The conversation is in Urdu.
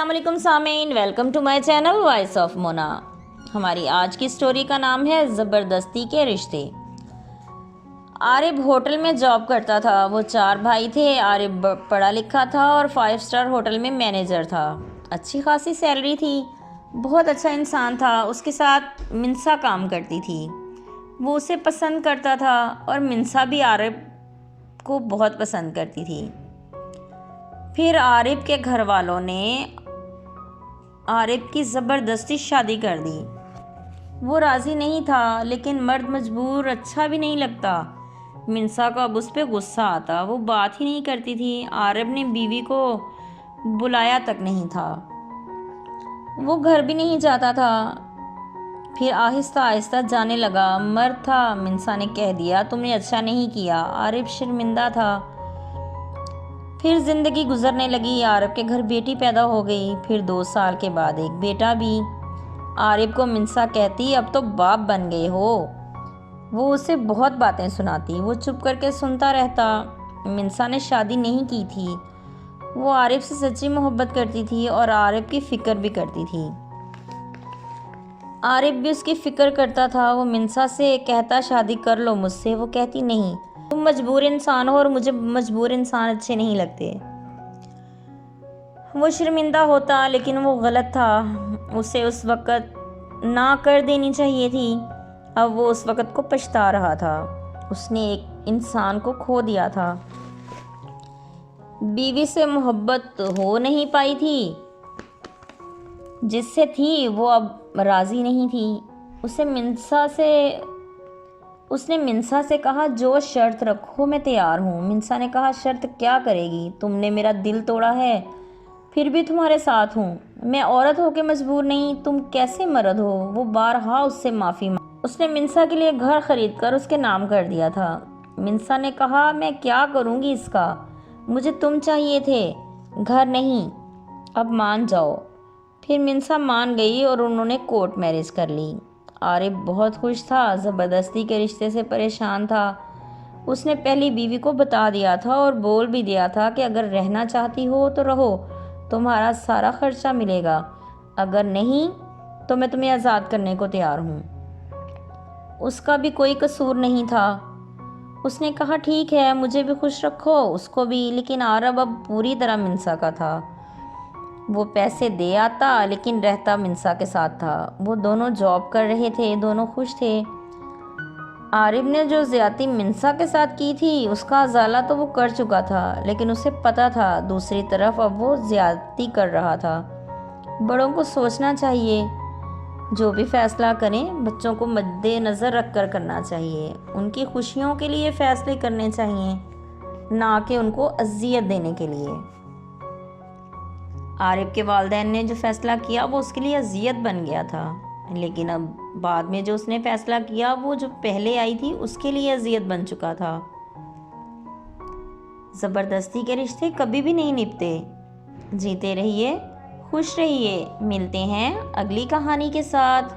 السلام علیکم سامعین، welcome to my channel voice of Mona. ہماری آج کی سٹوری کا نام ہے زبردستی کے رشتے۔ عارب ہوٹل میں جاب کرتا تھا۔ وہ 4 بھائی تھے۔ عارب پڑھا لکھا تھا اور 5 اسٹار ہوٹل میں مینیجر تھا۔ اچھی خاصی سیلری تھی۔ بہت اچھا انسان تھا۔ اس کے ساتھ منسا کام کرتی تھی۔ وہ اسے پسند کرتا تھا اور منسا بھی عارب کو بہت پسند کرتی تھی۔ پھر عارب کے گھر والوں نے عارب کی زبردستی شادی کر دی۔ وہ راضی نہیں تھا، لیکن مرد مجبور اچھا بھی نہیں لگتا۔ منسا کو اب اس پہ غصہ آتا۔ وہ بات ہی نہیں کرتی تھی۔ عارب نے بیوی کو بلایا تک نہیں تھا۔ وہ گھر بھی نہیں جاتا تھا۔ پھر آہستہ آہستہ جانے لگا۔ مرد تھا۔ منسا نے کہہ دیا تم نے اچھا نہیں کیا۔ عارب شرمندہ تھا۔ پھر زندگی گزرنے لگی۔ عارب کے گھر بیٹی پیدا ہو گئی۔ پھر 2 سال کے بعد ایک بیٹا بھی۔ عارب کو منسا کہتی اب تو باپ بن گئے ہو۔ وہ اسے بہت باتیں سناتی۔ وہ چپ کر کے سنتا رہتا۔ منسا نے شادی نہیں کی تھی۔ وہ عارب سے سچی محبت کرتی تھی اور عارب کی فکر بھی کرتی تھی۔ عارب بھی اس کی فکر کرتا تھا۔ وہ منسا سے کہتا شادی کر لو مجھ سے۔ وہ کہتی نہیں، تم مجبور انسان ہو اور مجھے مجبور انسان اچھے نہیں لگتے۔ وہ شرمندہ ہوتا، لیکن وہ غلط تھا۔ اسے اس وقت نہ کر دینی چاہیے تھی۔ اب وہ اس وقت کو پچھتا رہا تھا۔ اس نے ایک انسان کو کھو دیا تھا۔ بیوی سے محبت ہو نہیں پائی تھی۔ جس سے تھی وہ اب راضی نہیں تھی۔ اس نے منسا سے کہا جو شرط رکھو میں تیار ہوں۔ منسا نے کہا شرط کیا کرے گی؟ تم نے میرا دل توڑا ہے، پھر بھی تمہارے ساتھ ہوں۔ میں عورت ہو کے مجبور نہیں، تم کیسے مرد ہو؟ وہ بارہا اس سے معافی مانگی۔ اس نے منسا کے لیے گھر خرید کر اس کے نام کر دیا تھا۔ منسا نے کہا میں کیا کروں گی اس کا؟ مجھے تم چاہیے تھے، گھر نہیں۔ اب مان جاؤ۔ پھر منسا مان گئی اور انہوں نے کورٹ میرج کر لی۔ عارب بہت خوش تھا، زبردستی کے رشتے سے پریشان تھا۔ اس نے پہلی بیوی کو بتا دیا تھا اور بول بھی دیا تھا کہ اگر رہنا چاہتی ہو تو رہو، تمہارا سارا خرچہ ملے گا، اگر نہیں تو میں تمہیں آزاد کرنے کو تیار ہوں۔ اس کا بھی کوئی قصور نہیں تھا۔ اس نے کہا ٹھیک ہے، مجھے بھی خوش رکھو، اس کو بھی۔ لیکن عارب اب پوری طرح منسا کا تھا۔ وہ پیسے دے آتا لیکن رہتا منسا کے ساتھ تھا۔ وہ دونوں جاب کر رہے تھے، دونوں خوش تھے۔ عارب نے جو زیادتی منسا کے ساتھ کی تھی اس کا ازالہ تو وہ کر چکا تھا، لیکن اسے پتا تھا دوسری طرف اب وہ زیادتی کر رہا تھا۔ بڑوں کو سوچنا چاہیے، جو بھی فیصلہ کریں بچوں کو مد نظر رکھ کر کرنا چاہیے۔ ان کی خوشیوں کے لیے فیصلے کرنے چاہیے، نہ کہ ان کو اذیت دینے کے لیے۔ عارب کے والدین نے جو فیصلہ کیا وہ اس کے لیے اذیت بن گیا تھا، لیکن اب بعد میں جو اس نے فیصلہ کیا وہ جو پہلے آئی تھی اس کے لیے اذیت بن چکا تھا۔ زبردستی کے رشتے کبھی بھی نہیں نبھتے۔ جیتے رہیے، خوش رہیے۔ ملتے ہیں اگلی کہانی کے ساتھ۔